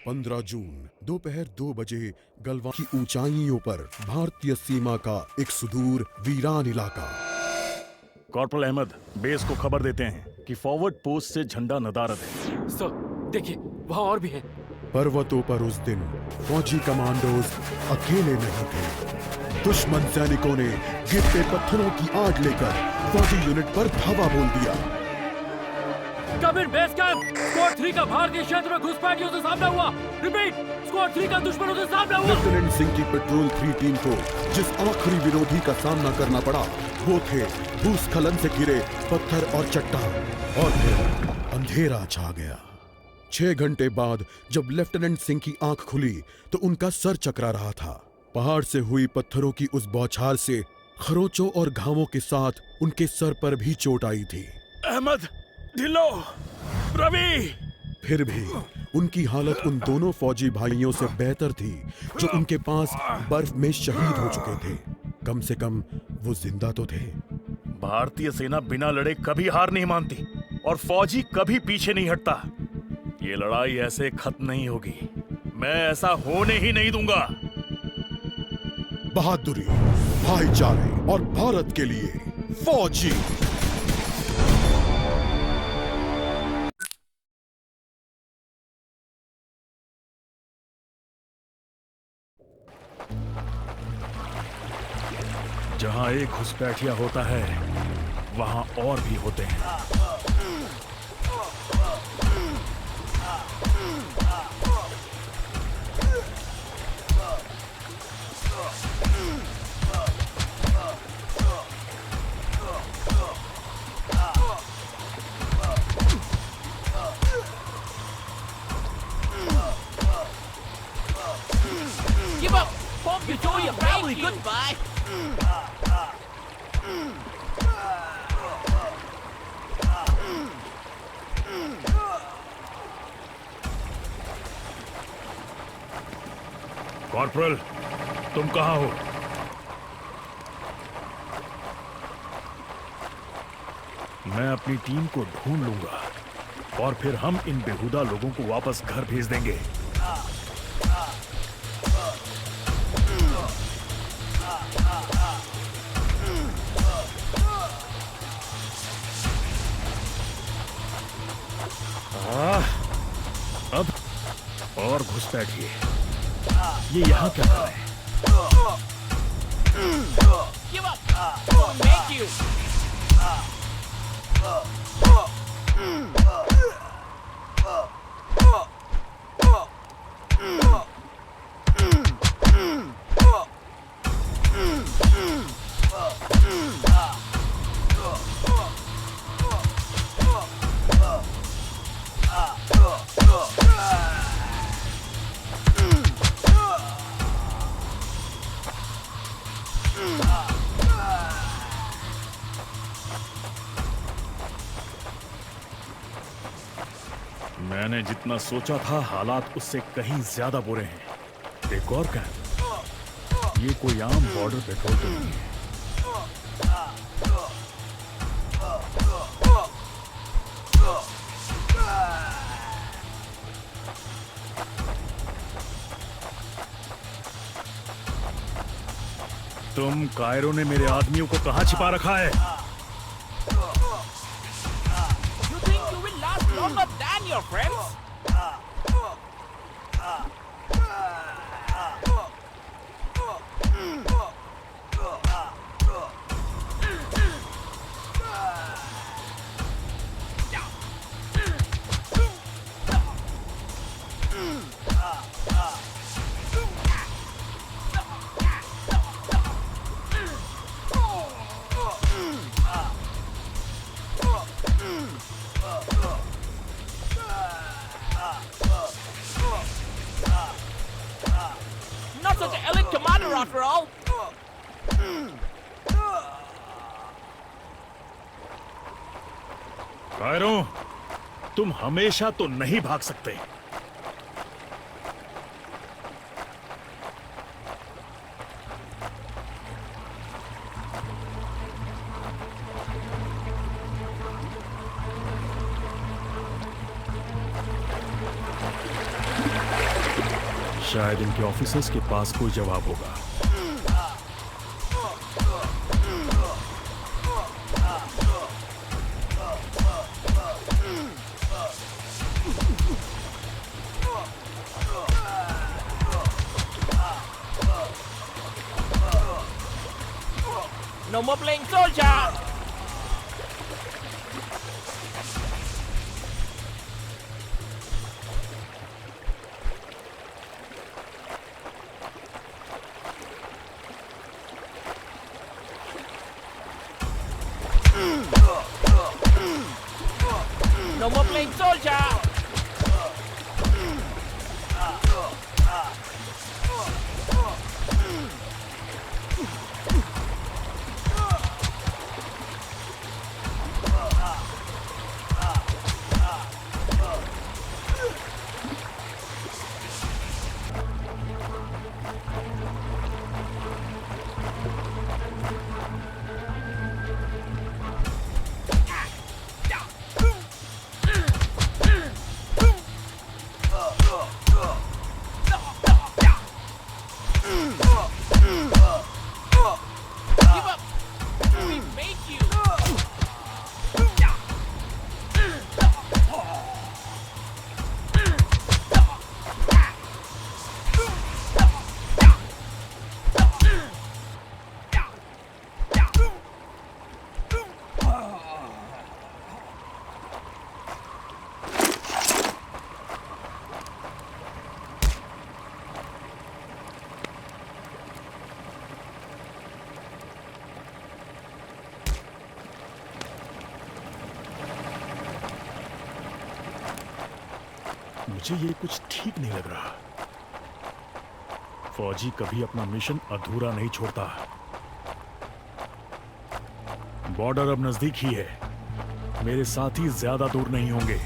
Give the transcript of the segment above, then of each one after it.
15 जून दोपहर 2 बजे गलवान की ऊंचाइयों पर भारतीय सीमा का एक सुदूर वीरान इलाका। कॉर्पोरल अहमद, बेस को खबर देते हैं कि फॉरवर्ड पोस्ट से झंडा नदारद है। सर, देखिए वहाँ और भी हैं। पर्वतों पर उस दिन फौजी कमांडोज अकेले नहीं थे। दुश्मन सैनिकों ने गिरते पत्थरों की आग लेकर फौजी यूनिट पर धावा बोल दिया। कम इन बेस कैंप, स्क्वाड 3 का भारतीय क्षेत्र में घुसपैठियों से सामना हुआ। रिपीट, स्क्वाड 3 का दुश्मनों से सामना हुआ। लेफ्टिनेंट सिंह की पेट्रोल 3 टीम को जिस आखिरी विरोधी का सामना करना पड़ा वो थे भूस्खलन से घिरे पत्थर और चट्टान। और फिर अंधेरा छा गया। 6 घंटे बाद जब लेफ्टिनेंट सिंह की आंख खुली तो उनका सर चकरा रहा था। पहाड़ से हुई पत्थरों की उस बौछार से खरोचों और घावों के साथ उनके सर पर भी चोट आई थी। अहमद, ढिल्लो, रवि। फिर भी उनकी हालत उन दोनों फौजी भाइयों से बेहतर थी जो उनके पास बर्फ में शहीद हो चुके थे। कम से कम वो जिंदा तो थे। भारतीय सेना बिना लड़े कभी हार नहीं मानती और फौजी कभी पीछे नहीं हटता। ये लड़ाई ऐसे खत्म नहीं होगी। मैं ऐसा होने ही नहीं दूंगा। बहादुरी, भाईचारे और भारत के लिए फौजी। जहां एक घुसपैठिया होता है वहां और भी होते हैं। Give up! Hope you show your family goodbye! Corporal, तुम कहां हो? मैं अपनी टीम को ढूंढ लूंगा और फिर हम इन बेहुदा लोगों को वापस घर भेज देंगे। अब और घुसपैठिए। ये यहाँ क्या कर रहे हैं? Give up! Won't make you! मैंने जितना सोचा था हालात उससे कहीं ज्यादा बुरे हैं। एक और कैंप, ये कोई आम बॉर्डर पेट्रोल तो नहीं है। तुम कायरो ने मेरे आदमियों को कहां छिपा रखा है? You think you will last longer than your friends? Not such an elite commander after all. Cairo, तुम हमेशा तो नहीं भाग सकते। शायद इनके ऑफिसर्स के पास कोई जवाब होगा। No more playing soldier. No more playing soldier. Give up. We make you. मुझे ये कुछ ठीक नहीं लग रहा। फौजी कभी अपना मिशन अधूरा नहीं छोड़ता। बॉर्डर अब नजदीक ही है। मेरे साथी ज्यादा दूर नहीं होंगे।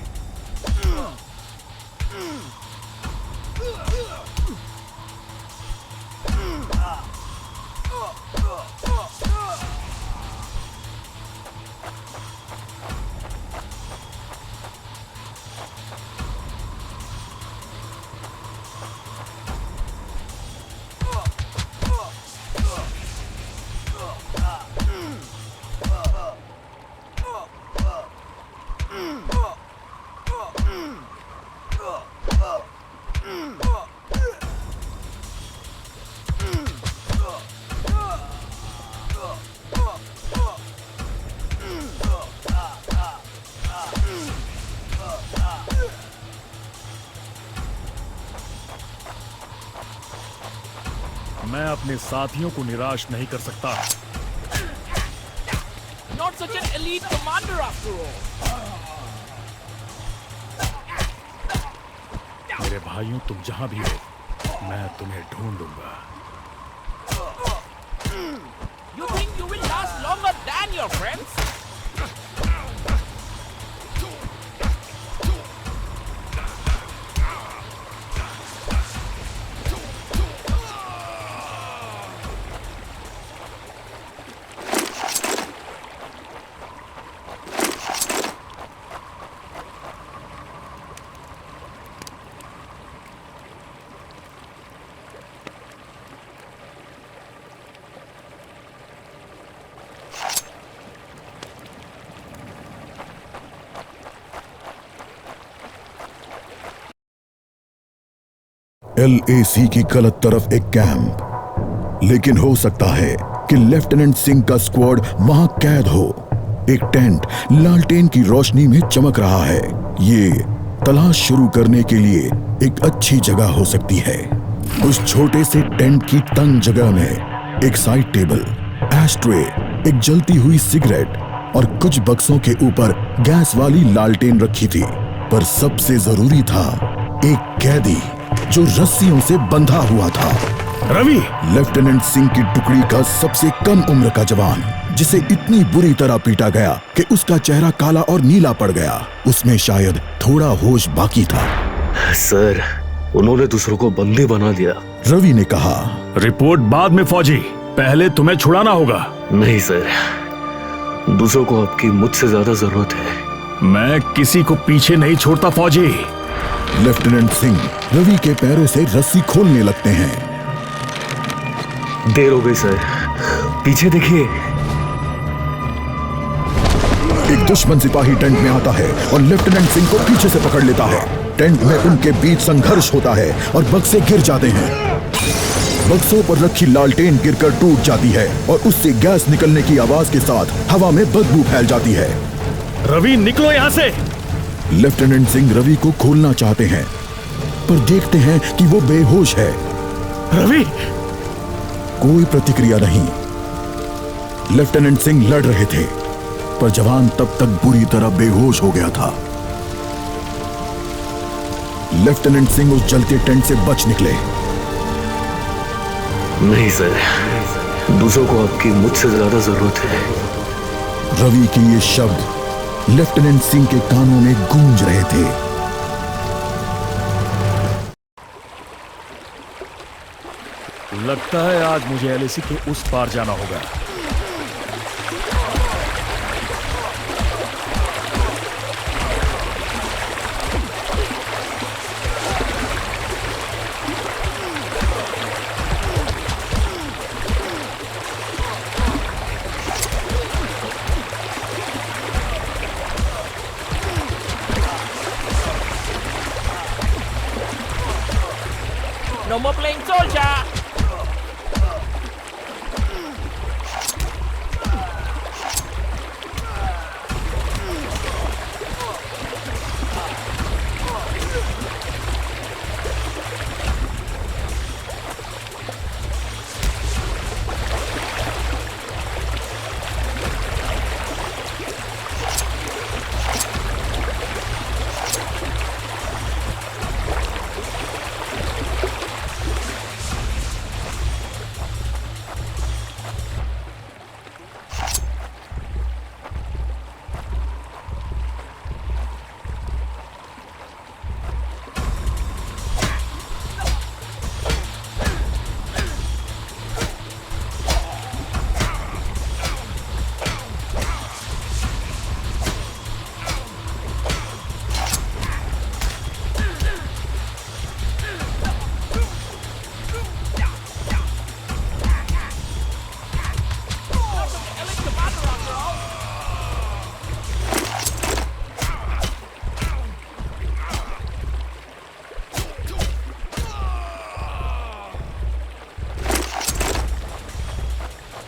मैं अपने साथियों को निराश नहीं कर सकता। Not such an elite commander after all. मेरे भाइयों, तुम जहां भी हो, मैं तुम्हें ढूंढूंगा। You think you will last longer than your friends? LAC की गलत तरफ एक कैंप, लेकिन हो सकता है कि लेफ्टिनेंट सिंह का स्क्वाड वहां कैद हो। एक टेंट लालटेन की रोशनी में चमक रहा है। ये तलाश शुरू करने के लिए एक अच्छी जगह हो सकती है। उस छोटे से टेंट की तंग जगह में एक साइड टेबल, एशट्रे, एक जलती हुई सिगरेट और कुछ बक्सों के ऊपर गैस वाली लालटेन रखी थी। पर सबसे जरूरी था एक कैदी जो रस्सियों से बंधा हुआ था। रवि! लेफ्टिनेंट सिंह की टुकड़ी का सबसे कम उम्र का जवान, जिसे इतनी बुरी तरह पीटा गया कि उसका चेहरा काला और नीला पड़ गया। उसमें शायद थोड़ा होश बाकी था। सर, उन्होंने दूसरों को बंदी बना दिया। रवि ने कहा, रिपोर्ट बाद में फौजी, पहले तुम्हें छुड़ाना होगा। नहीं सर, दूसरों को आपकी मुझसे ज्यादा जरूरत है। मैं किसी को पीछे नहीं छोड़ता फौजी। लेफ्टिनेंट सिंह रवि के पैरों से रस्सी खोलने लगते हैं। देर हो गई सर, पीछे देखिए। एक दुश्मन सिपाही टेंट में आता है और लेफ्टिनेंट सिंह को पीछे से पकड़ लेता है। टेंट में उनके बीच संघर्ष होता है और बक्से गिर जाते हैं। बक्सों पर रखी लालटेन गिरकर टूट जाती है और उससे गैस निकलने की आवाज के साथ हवा में बदबू फैल जाती है। रवि निकलो यहाँ से। लेफ्टिनेंट सिंह रवि को खोलना चाहते हैं पर देखते हैं कि वो बेहोश है। रवि! कोई प्रतिक्रिया नहीं। लेफ्टिनेंट सिंह लड़ रहे थे पर जवान तब तक बुरी तरह बेहोश हो गया था। लेफ्टिनेंट सिंह उस जलते टेंट से बच निकले। नहीं सर, दूसरों को आपकी मुझसे ज्यादा जरूरत है। रवि के ये शब्द लेफ्टिनेंट सिंह के कानों में गूंज रहे थे। लगता है आज मुझे एलएसी के उस पार जाना होगा। No more playing soldier.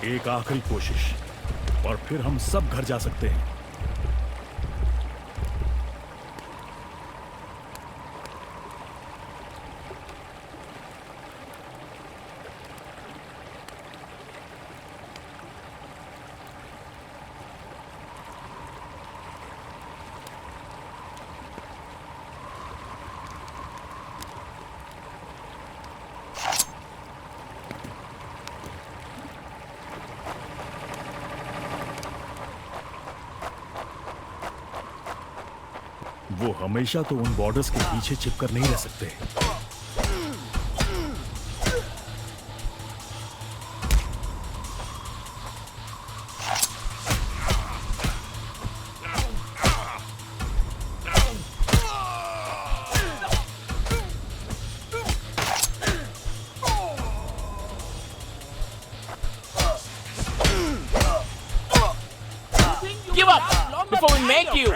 एक आखिरी कोशिश और फिर हम सब घर जा सकते हैं। वो हमेशा तो उन बॉर्डर्स के पीछे चिपकर नहीं रह सकते। Give up before we make you.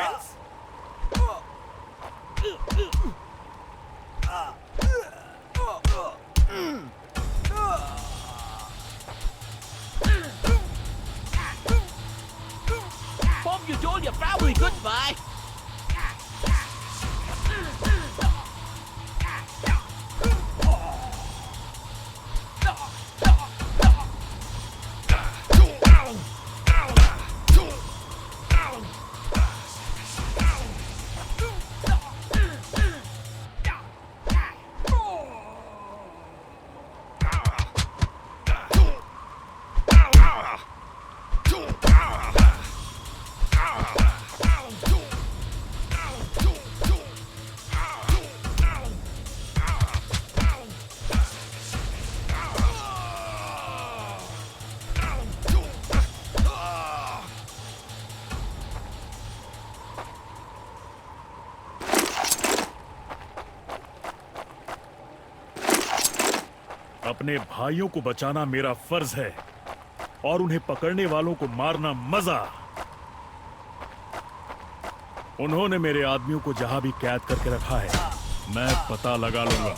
Hope you told your family goodbye. अपने भाइयों को बचाना मेरा फर्ज है और उन्हें पकड़ने वालों को मारना मजा। उन्होंने मेरे आदमियों को जहां भी कैद करके रखा है, मैं पता लगा लूंगा।